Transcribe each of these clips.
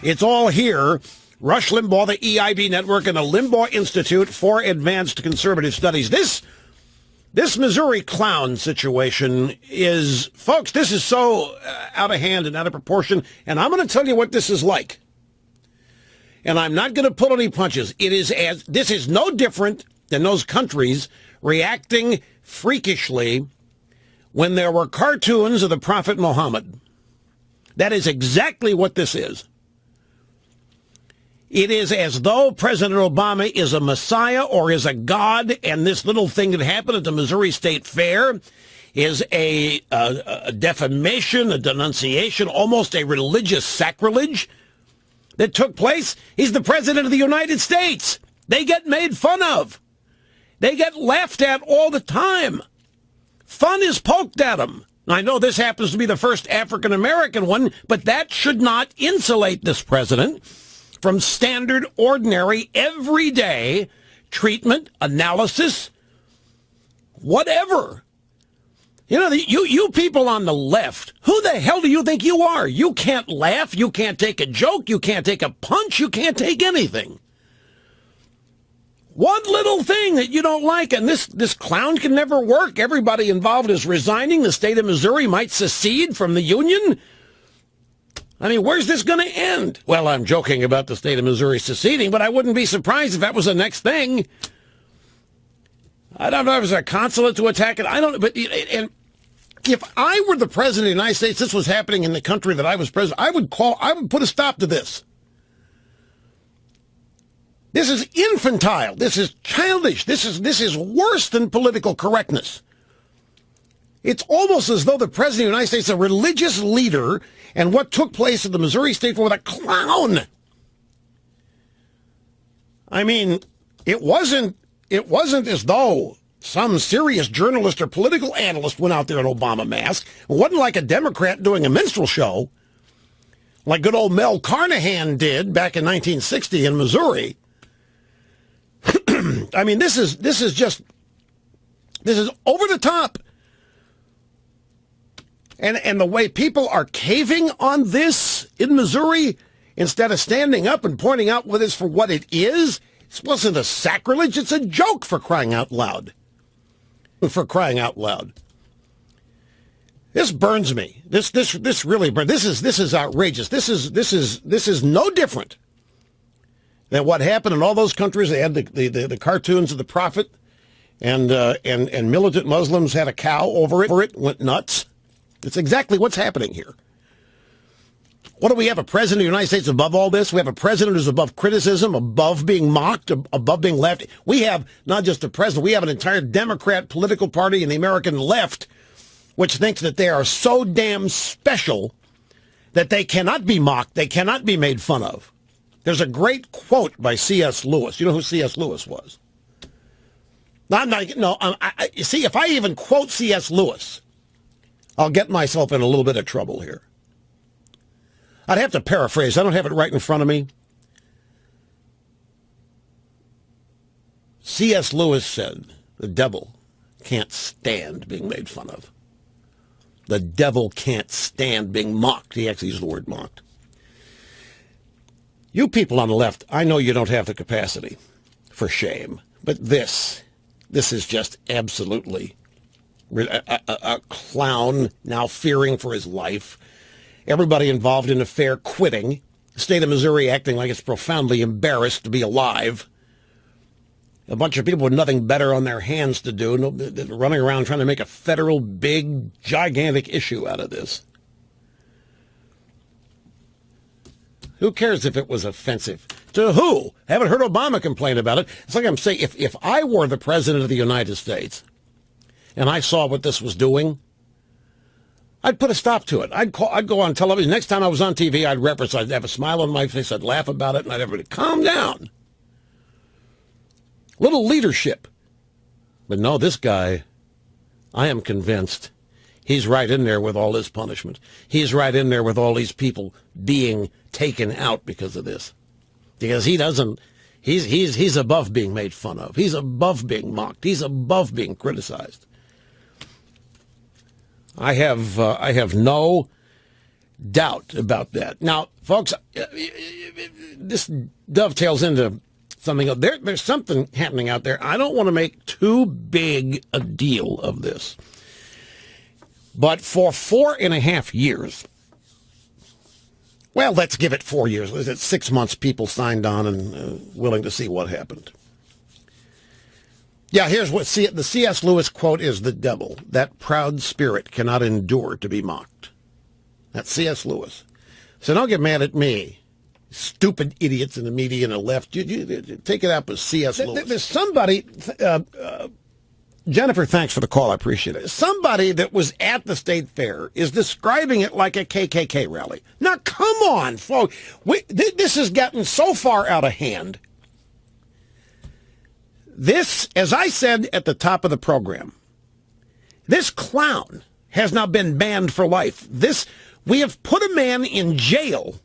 It's all here. Rush Limbaugh, the EIB Network, and the Limbaugh Institute for Advanced Conservative Studies. This Missouri clown situation is, folks, this is so out of hand and out of proportion, and I'm going to tell you what this is like. And I'm not going to pull any punches. This is no different than those countries reacting freakishly when there were cartoons of the Prophet Muhammad. That is exactly what this is. It is as though President Obama is a messiah or is a god, and this little thing that happened at the Missouri State Fair is a defamation, a denunciation, almost a religious sacrilege that took place. He's the President of the United States. They get made fun of. They get laughed at all the time. Fun is poked at them. I know this happens to be the first African-American one, but that should not insulate this president from standard, ordinary, everyday treatment, analysis, whatever. You know, you people on the left, who the hell do you think you are? You can't laugh, you can't take a joke, you can't take a punch, you can't take anything. One little thing that you don't like, and this clown can never work. Everybody involved is resigning. The state of Missouri might secede from the union. I mean, where's this going to end? Well, I'm joking about the state of Missouri seceding, but I wouldn't be surprised if that was the next thing. I don't know if it was a consulate to attack it. I don't know. But and if I were the president of the United States, this was happening in the country that I was president, I would put a stop to this. This is infantile. This is childish. This is worse than political correctness. It's almost as though the president of the United States is a religious leader, and what took place at the Missouri State Fair with a clown. I mean, it wasn't as though some serious journalist or political analyst went out there in Obama mask. It wasn't like a Democrat doing a minstrel show, like good old Mel Carnahan did back in 1960 in Missouri. I mean, this is over the top. And the way people are caving on this in Missouri, instead of standing up and pointing out this for what it is, this wasn't a sacrilege, it's a joke, for crying out loud. For crying out loud. This burns me. This really burns. This is outrageous. This is no different than what happened in all those countries. They had the cartoons of the prophet, and militant Muslims had a cow over it, went nuts. It's exactly what's happening here. What do we have? A president of the United States above all this? We have a president who's above criticism, above being mocked, above being left. We have not just a president, we have an entire Democrat political party in the American left which thinks that they are so damn special that they cannot be mocked, they cannot be made fun of. There's a great quote by C.S. Lewis. You know who C.S. Lewis was? See, if I even quote C.S. Lewis, I'll get myself in a little bit of trouble here. I'd have to paraphrase. I don't have it right in front of me. C.S. Lewis said, the devil can't stand being made fun of. The devil can't stand being mocked. He actually used the word mocked. You people on the left, I know you don't have the capacity for shame, but this is just absolutely a clown now fearing for his life. Everybody involved in the fair quitting. The state of Missouri acting like it's profoundly embarrassed to be alive. A bunch of people with nothing better on their hands to do, running around trying to make a federal, big, gigantic issue out of this. Who cares if it was offensive? To who? Haven't heard Obama complain about it. It's like I'm saying, if I were the president of the United States and I saw what this was doing, I'd put a stop to it. I'd go on television. Next time I was on TV, I'd reference. I'd have a smile on my face. I'd laugh about it, and I'd everybody calm down. Little leadership. But no, this guy, I am convinced, he's right in there with all this punishment. He's right in there with all these people being taken out because of this. Because he doesn't, he's above being made fun of. He's above being mocked. He's above being criticized. I have no doubt about that. Now, folks, this dovetails into something else. There's something happening out there. I don't want to make too big a deal of this. But for 4.5 years, well, let's give it 4 years. It's 6 months people signed on and willing to see what happened. Yeah, here's what the C.S. Lewis quote is: "The devil, that proud spirit, cannot endure to be mocked." That's C.S. Lewis. So don't get mad at me, stupid idiots in the media and the left. You take it up with C.S. Lewis. There's somebody, Jennifer, thanks for the call. I appreciate it. Somebody that was at the state fair is describing it like a KKK rally. Now, come on, folks. This has gotten so far out of hand. This, as I said at the top of the program, this clown has now been banned for life. We have put a man in jail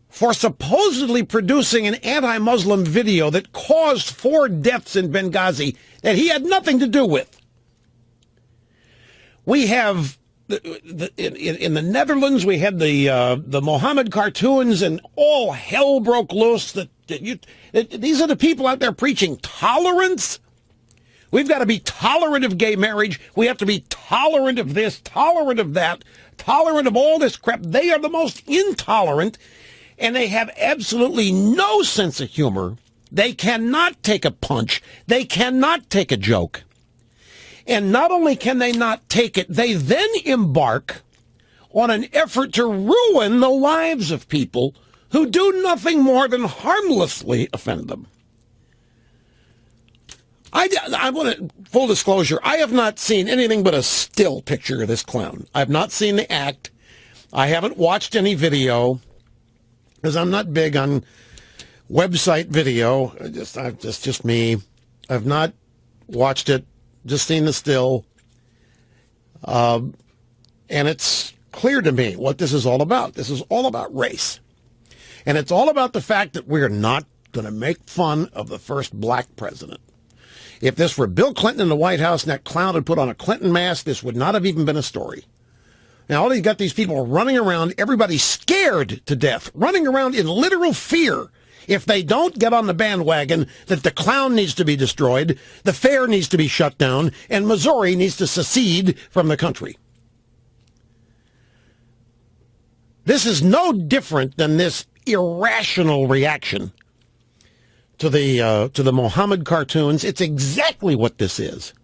for supposedly producing an anti-Muslim video that caused 4 deaths in Benghazi that he had nothing to do with. We have, in the Netherlands, we had the Mohammed cartoons, and all hell broke loose. These are the people out there preaching tolerance. We've got to be tolerant of gay marriage. We have to be tolerant of this, tolerant of that, tolerant of all this crap. They are the most intolerant, and they have absolutely no sense of humor. They cannot take a punch. They cannot take a joke. And not only can they not take it, they then embark on an effort to ruin the lives of people who do nothing more than harmlessly offend them. I want to, full disclosure, I have not seen anything but a still picture of this clown. I have not seen the act. I haven't watched any video because I'm not big on website video. Just me. I've not watched it, just seen the still. And it's clear to me what this is all about. This is all about race. And it's all about the fact that we're not going to make fun of the first black president. If this were Bill Clinton in the White House and that clown had put on a Clinton mask, this would not have even been a story. Now, all you got these people running around, everybody's scared to death, running around in literal fear. If they don't get on the bandwagon that the clown needs to be destroyed, the fair needs to be shut down, and Missouri needs to secede from the country. This is no different than this irrational reaction to the Mohammed cartoons. It's exactly what this is.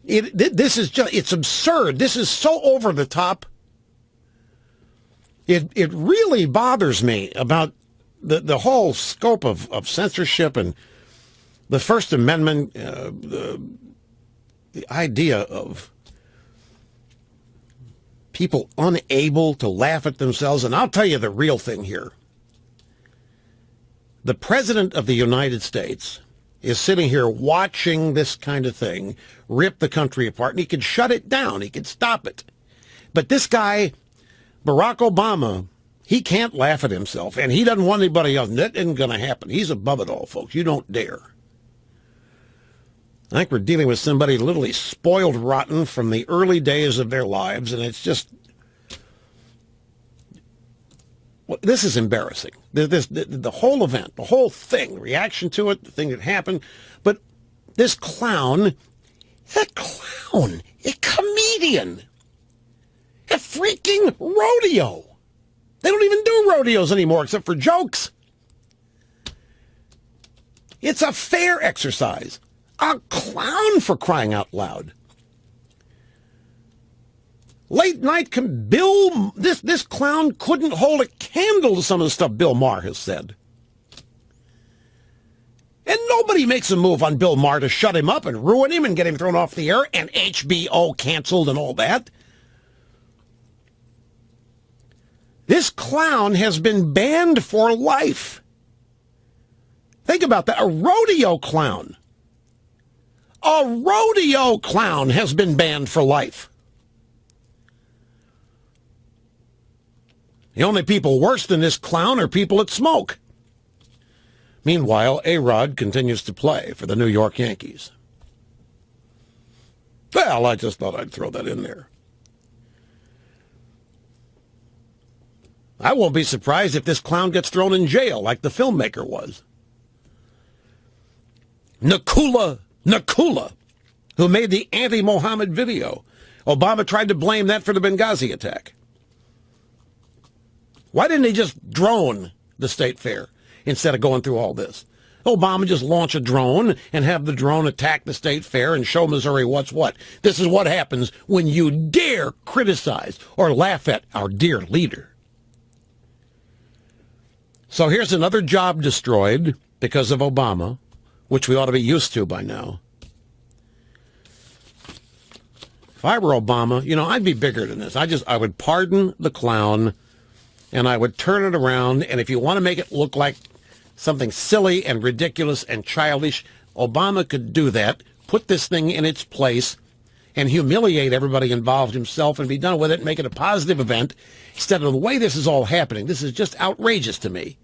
This is just, it's absurd. This is so over the top. It really bothers me about the whole scope of censorship and the First Amendment, the idea of people unable to laugh at themselves. And I'll tell you the real thing here. The President of the United States is sitting here watching this kind of thing rip the country apart, and he could shut it down. He could stop it. But this guy, Barack Obama, he can't laugh at himself, and he doesn't want anybody else. That isn't going to happen. He's above it all, folks. You don't dare. I think we're dealing with somebody literally spoiled rotten from the early days of their lives, and it's just... Well, this is embarrassing. The whole event, the whole thing, the reaction to it, the thing that happened. But this clown, a comedian, a freaking rodeo. They don't even do rodeos anymore except for jokes. It's a fair exercise. A clown, for crying out loud. Late night, this clown couldn't hold a candle to some of the stuff Bill Maher has said. And nobody makes a move on Bill Maher to shut him up and ruin him and get him thrown off the air and HBO canceled and all that. This clown has been banned for life. Think about that. A rodeo clown. A rodeo clown has been banned for life. The only people worse than this clown are people that smoke. Meanwhile, A-Rod continues to play for the New York Yankees. Well, I just thought I'd throw that in there. I won't be surprised if this clown gets thrown in jail like the filmmaker was. Nakula, who made the anti-Mohammed video. Obama tried to blame that for the Benghazi attack. Why didn't he just drone the state fair instead of going through all this? Obama just launch a drone and have the drone attack the state fair and show Missouri what's what. This is what happens when you dare criticize or laugh at our dear leader. So here's another job destroyed because of Obama, which we ought to be used to by now. If I were Obama, I'd be bigger than this. I would pardon the clown, and I would turn it around, and if you want to make it look like something silly and ridiculous and childish, Obama could do that, put this thing in its place, and humiliate everybody involved himself and be done with it and make it a positive event instead of the way this is all happening. This is just outrageous to me.